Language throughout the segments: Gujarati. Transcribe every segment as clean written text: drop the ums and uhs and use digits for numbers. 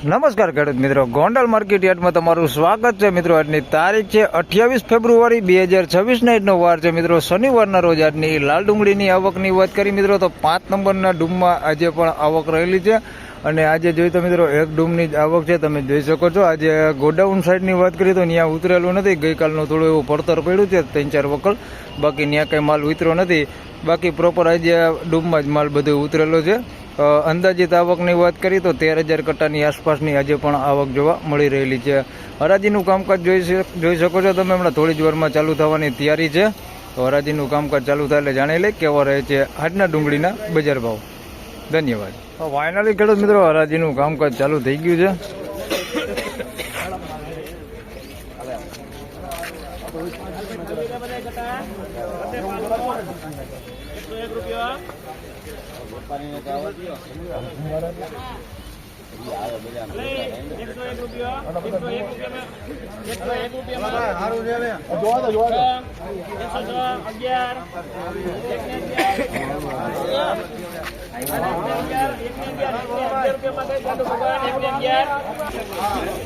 નમસ્કાર ખેડૂત મિત્રો, ગોંડલ માર્કેટ યાર્ડમાં તમારું સ્વાગત છે મિત્રો. આજની તારીખ છે 28 ફેબ્રુઆરી 2026 નાઇટનો વાર છે મિત્રો, શનિવારના રોજ. આજની લાલ ડુંગળીની આવકની વાત કરી મિત્રો તો 5 નંબરના ડૂમમાં આજે પણ આવક રહેલી છે. અને આજે જોઈ તો મિત્રો એક ડૂમની જ આવક છે, તમે જોઈ શકો છો. આજે ગોડાઉન સાઈડની વાત કરીએ તો ત્યાં ઉતરેલું નથી. ગઈકાલનું થોડું એવું પડતર પડ્યું છે 3-4 વકલ, બાકી ત્યાં કંઈ માલ ઉતર્યો નથી. બાકી પ્રોપર આજે ડૂમમાં જ માલ બધો ઉતરેલો છે. અંદાજિત આવકની વાત કરીએ તો 13,000 કટ્ટાની આસપાસની આજે પણ આવક જોવા મળી રહેલી છે. હરાજીનું કામકાજ જોઈ શકો છો તમે. હમણાં થોડી જ વારમાં ચાલુ થવાની તૈયારી છે. તો હરાજીનું કામકાજ ચાલુ થાય એટલે જાણી લઈ કેવા રહે છે આજના ડુંગળીના બજાર ભાવ. ધન્યવાદ. ફાઇનલી ખેડૂત મિત્રો હરાજીનું કામકાજ ચાલુ થઈ ગયું છે.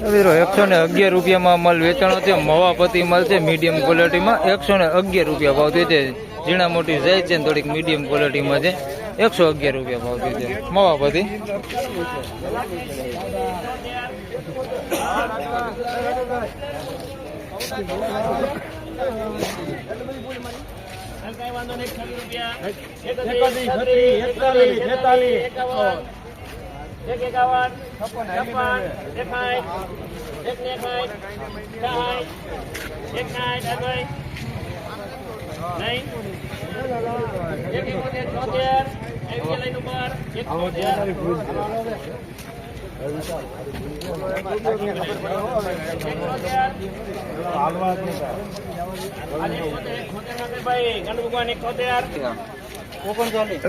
મિત્રો 111 રૂપિયામાં માલ વેચાણો છે. મવાપતિ માલ છે મીડિયમ ક્વોલિટીમાં 111 રૂપિયા ભાવ થયો છે. ઝીણા મોટી સાઈઝ છે, થોડીક મીડિયમ ક્વોલિટીમાં છે. 111 રૂપિયા ભાવ થયો છે મવાપતિ.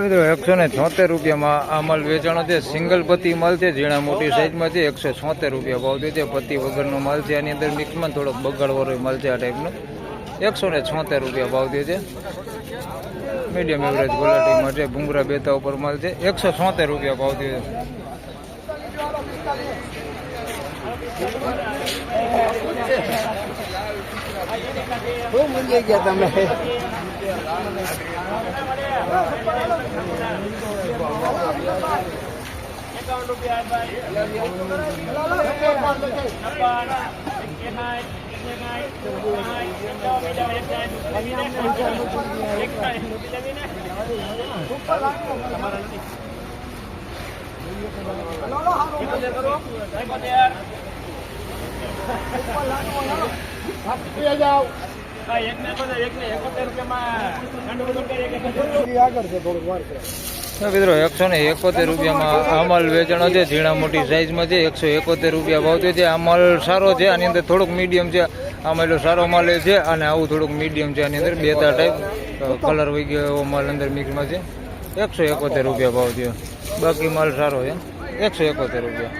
મિત્રો 176 રૂપિયામાં આ માલ વેચાણો છે. સિંગલ પતિ માલ છે, ઝીણા મોટી સાઈઝમાં છે. 176 રૂપિયા ભાવ છે. પતિ વગરનો માલ છે. આની અંદર મિક્સમાં થોડોક બગાડવાળો માલ છે આ ટાઈપનો. 176 રૂપિયા ભાવ થયો છે. મીડિયમ એવરેજ ક્વોલિટીમાં છે. ભૂંગરા બેતા ઉપર માલ છે. 176 રૂપિયા ભાવ થયો છે. તમે મિત્રો 171 રૂપિયામાં આ માલ વેચાણો છે. ઝીણા મોટી સાઈઝમાં છે. 171 રૂપિયા ભાવ છે. આ માલ સારો છે. આની અંદર થોડુંક મીડિયમ છે. આ માલ સારો માલ છે અને આવું થોડુંક મીડિયમ છે. આની અંદર બેતા ટાઈપ કલર વહી ગયો એવો માલ અંદર મિક્સમાં છે. 171 રૂપિયા ભાવ છે. બાકી માલ સારો છે. 171 રૂપિયા.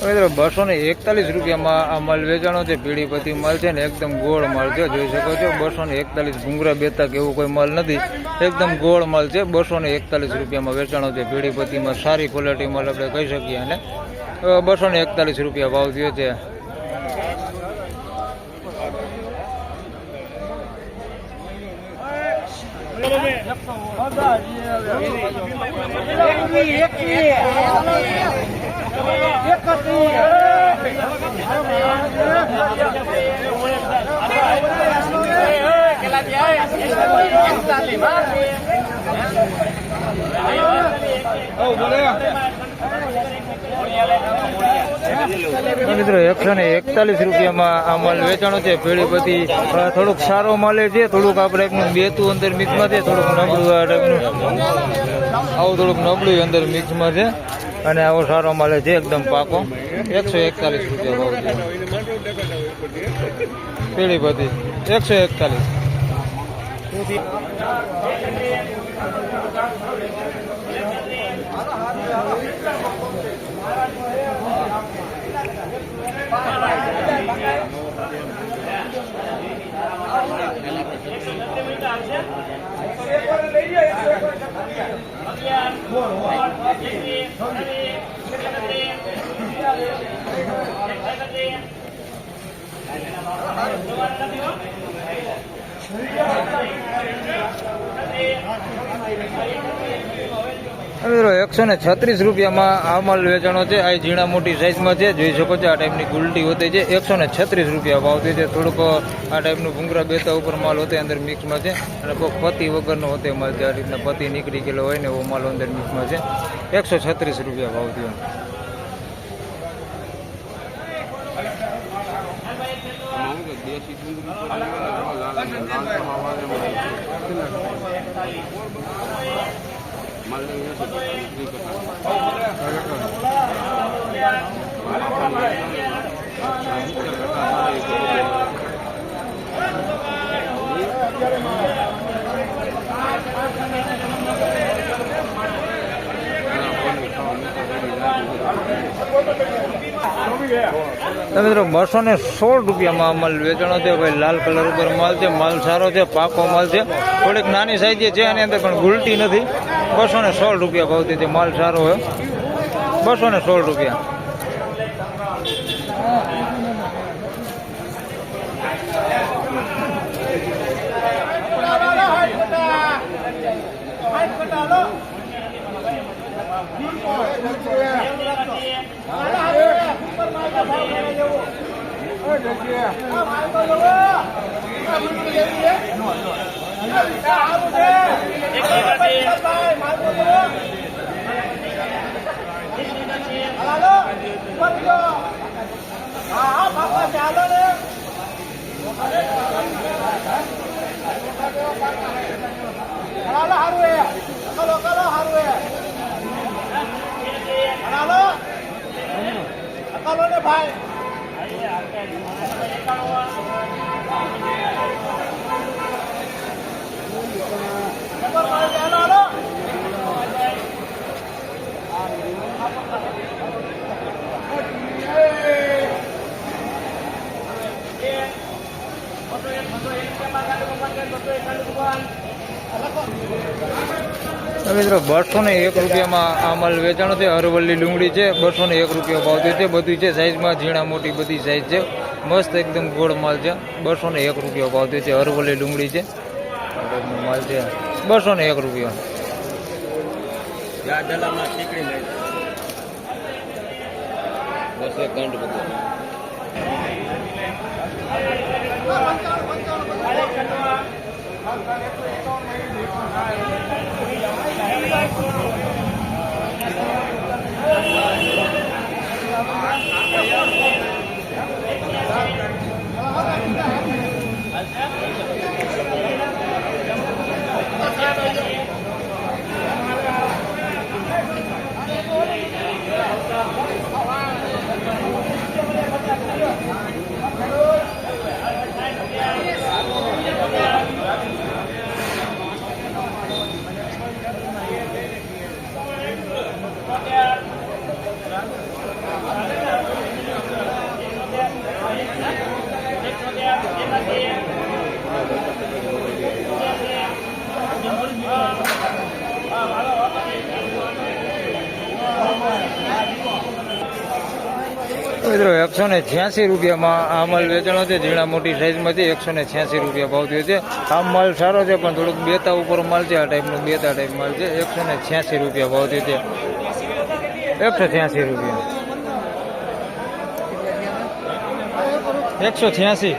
મિત્રો 241 રૂપિયામાં આ માલ વેચાણો છે. પીળીપતિ માલ છે ને એકદમ ગોળ માલ છે, જોઈ શકો છો. 241 ભૂંગરા બેતા કે એવું કોઈ માલ નથી, એકદમ ગોળ માલ છે. 241 રૂપિયામાં વેચાણો છે. પીળીપતિમાં સારી ક્વોલિટી માલ આપણે કહી શકીએ. અને 241 રૂપિયા ભાવ થયો છે. મિત્રો 141 રૂપિયામાં આ માલ વેચાણો છે. પેલી બધી થોડુંક સારો માલ છે, થોડુંક આ ટાઈપનું બેતું અંદર મિક્સમાં છે, થોડુંક નબળું આ ટાઈપનું આવું થોડુંક નબળું અંદર મિક્સમાં છે, અને આવો સારો માલ છે એકદમ પાકો. 141 રૂપિયા ભાવ છે. પેલી બધી 141. મિત્રો 136 રૂપિયામાં આ માલ વેચાણો છે. આ ઝીણા મોટી સાઈઝમાં છે, જોઈ શકો છો. આ ટાઈપની ગુલટી હોતી છે. 136 રૂપિયા ભાવતી છે. થોડુંક આ ટાઈપનું ભૂંગરા બેતા ઉપર માલ હોતે અંદર મિક્સમાં છે, અને કોઈ પતિ વગરનો હોતે માલ છે. આ રીતના પતિ નીકળી ગયેલો હોય ને એવો માલ અંદર મિક્સમાં છે. 136 રૂપિયા ભાવતી. મિત્રો 216 રૂપિયામાં માલ વેચાણો છે. ભાઈ લાલ કલર ઉપર માલ છે. માલ સારો છે, પાકો માલ છે. થોડીક નાની સાઈઝ છે આની અંદર, પણ ગુલટી નથી. 216 રૂપિયા ભાવતી છે. માલ સારો હોય. 216 રૂપિયા. મિત્રો 201 રૂપિયામાં આ માલ વેચાણો છે. અરવલ્લી ડુંગળી છે. 201 રૂપિયા ભાવતી છે. બધું છે સાઈઝમાં, ઝીણા મોટી બધી સાઈઝ છે. મસ્ત એકદમ ગોળ માલ છે. 201 રૂપિયા ભાવતી છે. અરવલ્લી ડુંગળી છે. માલ છે 201 રૂપિયા. મિત્રો 186 રૂપિયામાં આ માલ વેચાણો છે. ઝીણા મોટી સાઈઝમાં છે. 186 રૂપિયા ભાવ થયો છે. આ માલ સારો છે, પણ થોડુંક બેતા ઉપર માલ છે. આ ટાઈપનું બેતા ટાઈપ માલ છે. 186 રૂપિયા ભાવ થયો છે. 186 રૂપિયા. 186.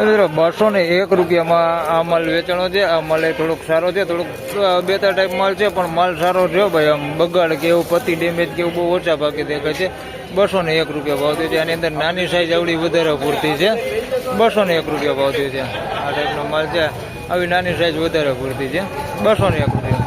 મિત્રો 201 રૂપિયામાં આ માલ વેચાણો છે. આ માલ એ થોડોક સારો છે, થોડોક બેતા ટાઈપ માલ છે, પણ માલ સારો છે ભાઈ. આમ બગાડ કે એવું પતિ ડેમેજ કે એવું બહુ ઓછા ભાગે દેખાય છે. 201 રૂપિયા ભાવ થયો છે. આની અંદર નાની સાઈઝ આવડી વધારે પૂરતી છે. 201 રૂપિયા ભાવ થયો છે. આ ટાઈપનો માલ છે, આવી નાની સાઈઝ વધારે પૂરતી છે. 201 રૂપિયા.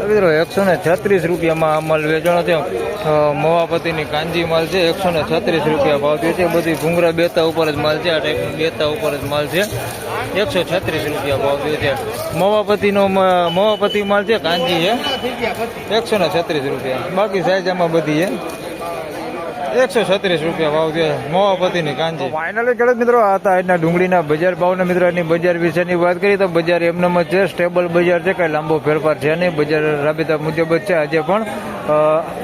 મિત્રો 136 રૂપિયામાં આ માલ વેચાણો છે. મવાપતિની કાંજી માલ છે. 136 રૂપિયા ભાવ થયો છે. બધી ભૂંગરા બેતા ઉપર જ માલ છે. આ ટાઈપનો બેતા ઉપર જ માલ છે. 136 રૂપિયા ભાવ થયો છે. મવાપતિ માલ છે, કાંજી છે. 136 રૂપિયા. બાકી સાઈઝ આમાં બધી છે. 136 રૂપિયા ભાવ છે મવાપતિની કાંજી. ફાઇનલી ખેડૂત મિત્રો આ હતા આજના ડુંગળીના બજાર ભાવના. મિત્રો એની બજાર વિશેની વાત કરીએ તો બજાર એમનેમ જ છે, સ્ટેબલ બજાર છે, કઈ લાંબો ફેરફાર છે નહીં. બજાર રાબેતા મુજબ જ છે આજે પણ.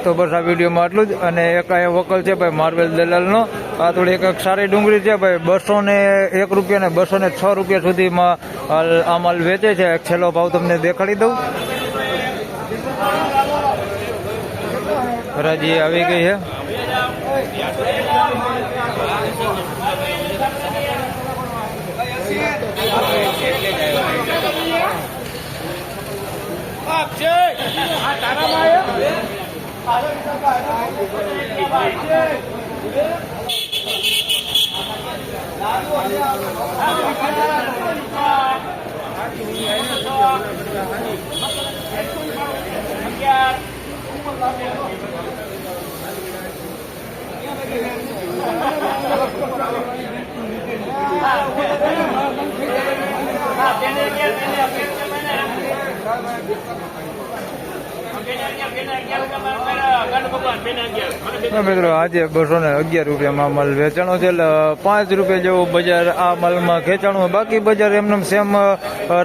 તો બસ આ વિડીયોમાં આટલું જ. અને એક આ વકલ છે ભાઈ માર્વેલ દલાલનો. આ થોડી એક સારી ડુંગળી છે ભાઈ. 201 રૂપિયા ને 206 રૂપિયા સુધીમાં આ માલ વેચે છે. એક છેલ્લો ભાવ તમને દેખાડી દઉં. હરાજી આવી ગઈ છે. મિત્રો આજે 211 રૂપિયામાં માલ વેચાણો છે. એટલે 5 રૂપિયા જેવું બજાર આ માલમાં ખેંચાણું. બાકી બજાર એમને સેમ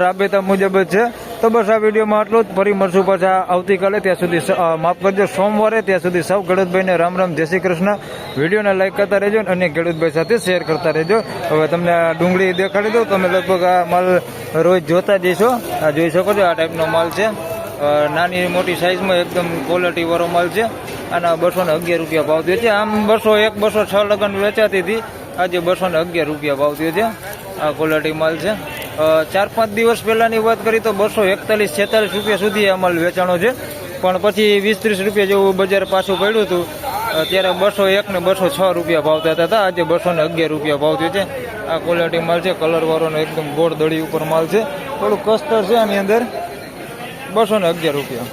રાબેતા મુજબ જ છે. તો બસ આ વિડીયોમાં આટલું જ. ફરી મળશું પાછા આવતીકાલે. ત્યાં સુધી માફ કરજો, સોમવારે. ત્યાં સુધી સૌ ખેડૂતભાઈને રામ રામ, જય શ્રી કૃષ્ણ. વિડીયોને લાઈક કરતા રહેજો અને ખેડૂતભાઈ સાથે શેર કરતા રહેજો. હવે તમને આ ડુંગળી દેખાડી દઉં. તમે લગભગ આ માલ રોજ જોતા જઈશો. આ જોઈ શકો છો, આ ટાઈપનો માલ છે. નાની મોટી સાઈઝમાં એકદમ ક્વોલિટી વાળો માલ છે. આના 211 રૂપિયા ભાવ થયો છે. આમ 201, 206 લગન વેચાતી હતી. આજે 211 રૂપિયા ભાવ થયો છે. આ ક્વોલિટી માલ છે. 4-5 દિવસ પહેલાની વાત કરી તો 241-46 રૂપિયા સુધી આ માલ વેચાણો છે. પણ પછી 20-30 રૂપિયા જેવું બજાર પાછું પડ્યું હતું. ત્યારે 201 ને 206 રૂપિયા ભાવ થતા હતા. આજે 211 રૂપિયા ભાવ થયો છે. આ ક્વોલિટી માલ છે. કલર વાળો એકદમ ગોળ દડી ઉપર માલ છે. થોડું કસ્ટર છે આની અંદર. 211 રૂપિયા.